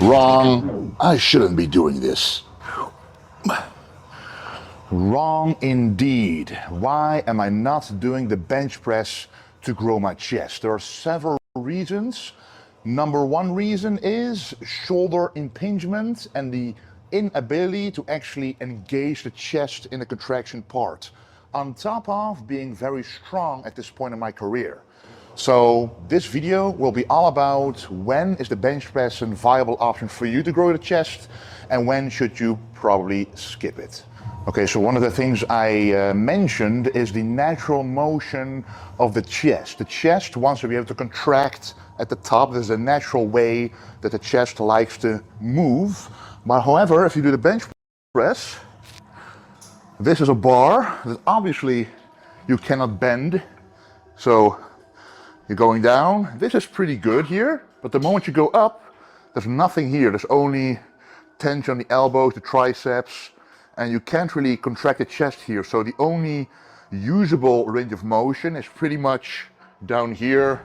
Wrong. I shouldn't be doing this. Wrong indeed. Why am I not doing the bench press to grow my chest? There are several reasons. Number one reason is shoulder impingement and the inability to actually engage the chest in the contraction part, on top of being very strong at this point in my career. So this video will be all about when is the bench press a viable option for you to grow the chest and when should you probably skip it. Okay, so one of the things I mentioned is the natural motion of the chest. The chest wants to be able to contract at the top. There's a natural way that the chest likes to move. But however, if you do the bench press, this is a bar that obviously you cannot bend. So you're going down. This is pretty good here, but the moment you go up, there's nothing here. There's only tension on the elbows, the triceps, and you can't really contract the chest here. So the only usable range of motion is pretty much down here,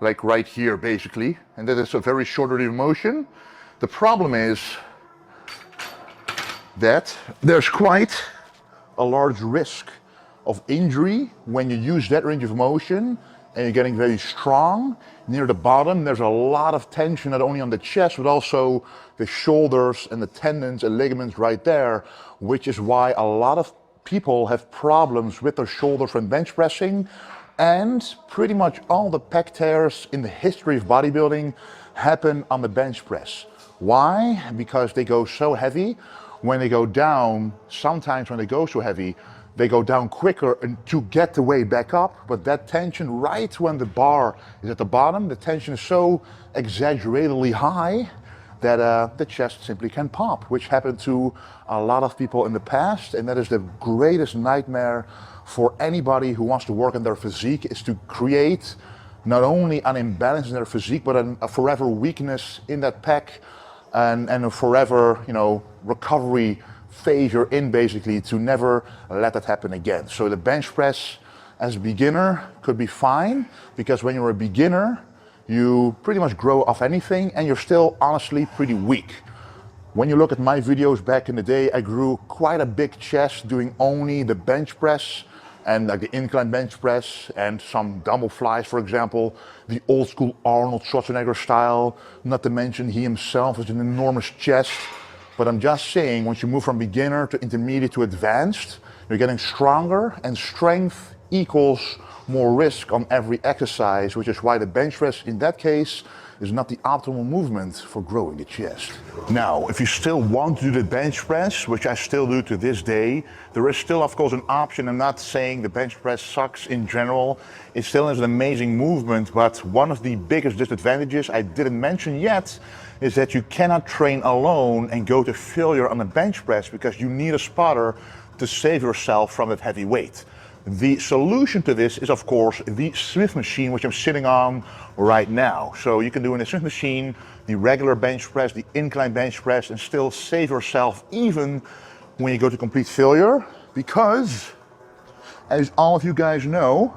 like right here basically. And that is a very short range of motion. The problem is that there's quite a large risk of injury when you use that range of motion and you're getting very strong. Near the bottom, there's a lot of tension, not only on the chest, but also the shoulders and the tendons and ligaments right there, which is why a lot of people have problems with their shoulders when bench pressing. And pretty much all the pec tears in the history of bodybuilding happen on the bench press. Why? Because they go so heavy. When they go down, sometimes when they go so heavy, they go down quicker and to get the way back up, but that tension right when the bar is at the bottom, the tension is so exaggeratedly high that the chest simply can pop, which happened to a lot of people in the past, and that is the greatest nightmare for anybody who wants to work on their physique, is to create not only an imbalance in their physique, but a forever weakness in that pec and a forever, recovery phase you're in basically to never let that happen again. So the bench press as a beginner could be fine, because when you're a beginner, you pretty much grow off anything and you're still honestly pretty weak. When you look at my videos back in the day, I grew quite a big chest doing only the bench press and like the incline bench press and some dumbbell flies, for example, the old school Arnold Schwarzenegger style, not to mention he himself has an enormous chest. But I'm just saying, once you move from beginner to intermediate to advanced, you're getting stronger, and strength equals more risk on every exercise, which is why the bench press in that case is not the optimal movement for growing the chest. Now, if you still want to do the bench press, which I still do to this day, there is still of course an option. I'm not saying the bench press sucks in general. It still is an amazing movement, but one of the biggest disadvantages I didn't mention yet is that you cannot train alone and go to failure on the bench press, because you need a spotter to save yourself from that heavy weight. The solution to this is of course the Smith machine, which I'm sitting on right now. So you can do in the Smith machine the regular bench press, the incline bench press, and still save yourself even when you go to complete failure, because as all of you guys know,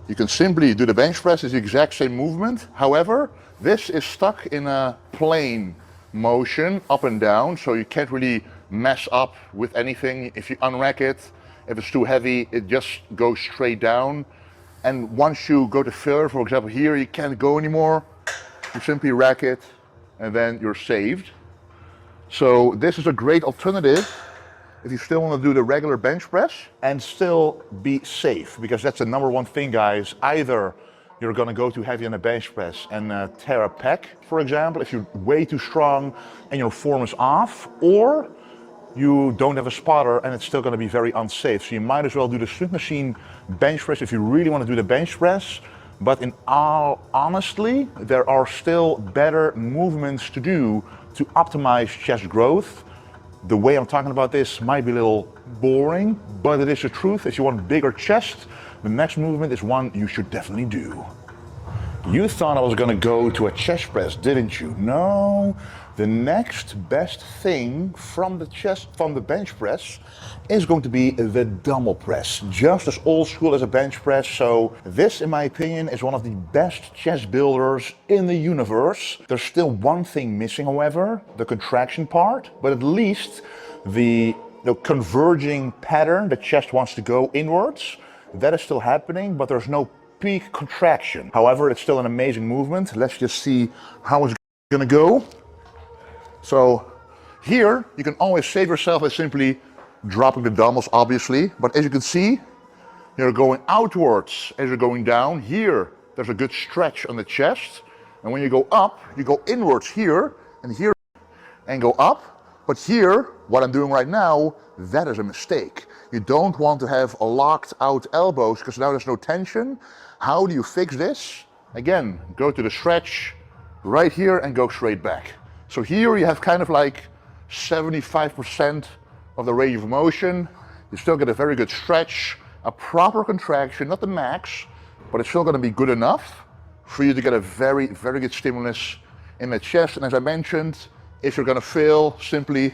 you can simply do the bench press, it's the exact same movement. However, this is stuck in a plane motion up and down, so you can't really mess up with anything. If you unrack it, if it's too heavy, it just goes straight down. And once you go to failure, for example here, you can't go anymore. You simply rack it and then you're saved. So this is a great alternative if you still want to do the regular bench press and still be safe, because that's the number one thing, guys. Either you're going to go too heavy on a bench press and tear a pec, for example, if you're way too strong and your form is off, or you don't have a spotter and it's still going to be very unsafe. So you might as well do the Smith machine bench press if you really want to do the bench press. But in all honesty, there are still better movements to do to optimize chest growth. The way I'm talking about this might be a little boring, but it is the truth. If you want a bigger chest, the next movement is one you should definitely do. You thought I was gonna go to a chest press, didn't you? No, the next best thing from the bench press is going to be the dumbbell press. Just as old school as a bench press. So this, in my opinion, is one of the best chest builders in the universe. There's still one thing missing, however, the contraction part, but at least the converging pattern, the chest wants to go inwards, that is still happening, but there's no peak contraction. However, it's still an amazing movement. Let's just see how it's gonna go. So here, you can always save yourself by simply dropping the dumbbells, obviously, but as you can see, you're going outwards as you're going down. Here, there's a good stretch on the chest, and when you go up, you go inwards here, and go up. But here, what I'm doing right now, that is a mistake. You don't want to have locked out elbows because now there's no tension. How do you fix this? Again, go to the stretch right here and go straight back. So here you have kind of like 75% of the range of motion. You still get a very good stretch, a proper contraction, not the max, but it's still going to be good enough for you to get a very, very good stimulus in the chest. And as I mentioned, if you're going to fail, simply